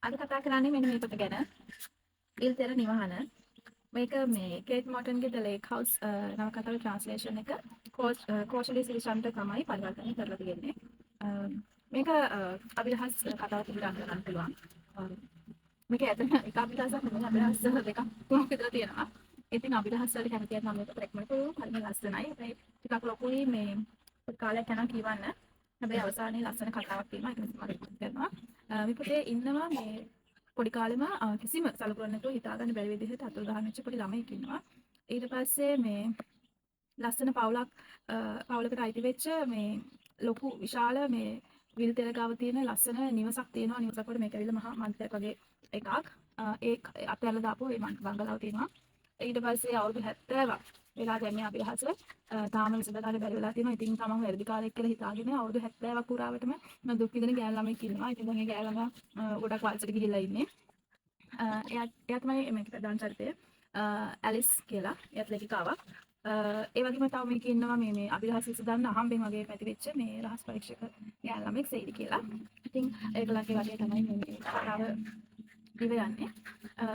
අද කතා කරන්නේ මෙන්න මේ කොට ගැන. ඉල්තෙර නිවහන. මේක මේ කේට් මෝටන්ගේ ද ලේක් හවුස් නවකතාවේ ට්‍රාන්ස්ලේෂන් එක කෝෂලී සිරිෂන්ට තමයි පරිවර්තනය කරලා තියෙන්නේ. මේක අභිරහස් කතාවක් විදිහට ගන්න පුළුවන්. මේක ඇත්තටම එක අභිරහසක් නෙමෙයි අභිරහස් දෙකක් තුනක් විතර තියෙනවා. ඉතින් අභිරහස් වලට කැමති නම් මේක රෙකමන්ඩ් කරනවා. හරිම ලස්සනයි. හැබැයි ටිකක් ලොකුයි මේ කාලයක් යනවා කියවන්න. හැබැයි අවසානයේ ලස්සන කතාවක් තියෙනවා. ඒක නිසා මම රෙකමන්ඩ් කරනවා. මේ පොතේ ඉන්නවා මේ පොඩි කාලෙම කිසිම සලකුවක් නැතුව හිතාගන්න බැරි විදිහට අතුරුදහන් වෙච්ච පොඩි ළමයෙක් ඉන්නවා. ඊට පස්සේ මේ ලස්සන පවුලකට අයිති වෙච්ච මේ ලොකු විශාල මේ විල් තෙල ගාව තියෙන ලස්සන නිවසක් තියෙනවා. නිවසක් වල මේක ඇවිල්ලා මහා මන්දිරයක් වගේ එකක්. ඒ අතහැරලා දාපු මේ බංගලාව තියෙනවා. ඊට පස්සේ අවුරුදු 70ක් වෙලා දැන් මේ අභිරහස තාම විසඳගන්න බැරි වෙලා තියෙනවා. ඉතින් තමන් වැඩි කාලයක් කියලා හිතාගෙන අවුරුදු 70ක් පුරාවටම දුක් විඳින ගෑනු ළමෙක් ඉන්නවා. ඉතින් දැන් ඒ ගෑනු ළමයා ගොඩක් වයසට ගිහිල්ලා ඉන්නේ. එයා තමයි මේක ප්‍රධාන චරිතය. ඇලිස් කියලා. එයාත් ලේඛිකාවක්. ඒ වගේම තව මේකේ ඉන්නවා මේ අභිරහස විසඳන්න අහම්බෙන් වගේ පැති වෙච්ච මේ රහස් පරීක්ෂක ගෑනු ළමෙක් සෙයිඩි කියලා. ඉතින් ඒගොල්ලන්ගේ වගේ තමයි මේ කතාව දිව යන්නේ.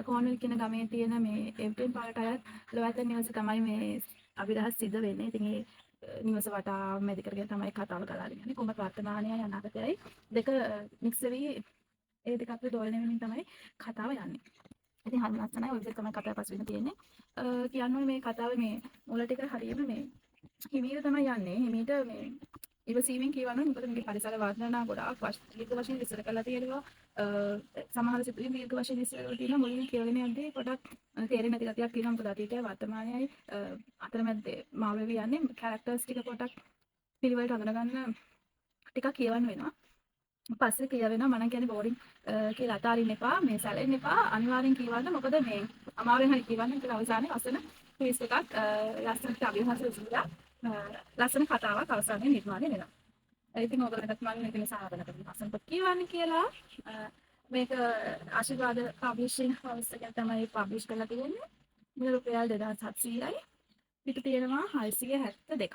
කෝන්වල් කියන ගමේ තියෙන මේ එව්ටන් පාලට අයත් ලොවැතන් නිවස තමයි මේ අභිරහස් සිද්ධ වෙන්නේ. ඉතින් ඒ නිවස වටා මැදි කරගෙන තමයි කතාව ගලාගෙන යන්නේ. කොහොමද වර්තමානයයි අනාගතයයි දෙක මික්ස් වෙවි ඒ දෙක අතර දෝලණය වෙමින් තමයි කතාව යන්නේ. ඉතින් හරි ලස්සනයි. ඔය විදිහට තමයි කතාව පසු වෙන තියෙන්නේ. කියන්නේ මේ කතාවේ මේ මුල ටික හරියම මේ හිමීට තමයි යන්නේ. හිමීට මේ ඉවසීමෙන් කියවනවා. මොකද මේකේ පරිසර වර්ණනා ගොඩාක් දීර්ඝ වශයෙන් විස්තර කරලා තියෙනවා. සමහර සිතුවිලි දීර්ඝ වශයෙන් විස්තර කරලා තියෙනවා. මුලින් කියවගෙන යද්දී පොඩක් තේරෙන්නේ නැති ගතියක් තියෙනවා. මොකද අතීතය වර්තමානයයි අතරමැද මාවෙවි යන්නේ කැරක්ටර්ස් ටික පොඩක් පිළිවෙලට හඳුනගන්න ටිකක් කියවන්න වෙනවා. පස්සේ කියවෙනවා මම කියන්නේ බෝරින් කියලා අතාරින්න එපා මේ සැලෙන්න එපා අනිවාර්යෙන් කියවන්න මොකද මේ අමාරුවෙන් හරි කියවන්න කියලා අවසානයේ ලස්සන ට්විස්ට් එකක් ලස්සනට අභිහස විසඳලා ලස්සන කතාවක් අවසානයේ නිර්මාණය වෙනවා. ඉතින් ඔයගොල්ලන්ට මම මේක නිසා ආරාධනා කරනවා ලස්සන පොත් කියවන්න කියලා. මේක ආශිර්වාද පබ්ලිෂිං හවුස් එකෙන් තමයි පබ්ලිෂ් කරලා තියෙන්නේ. මේ රුපියල් 2700යි. පිට තියෙනවා 672ක්.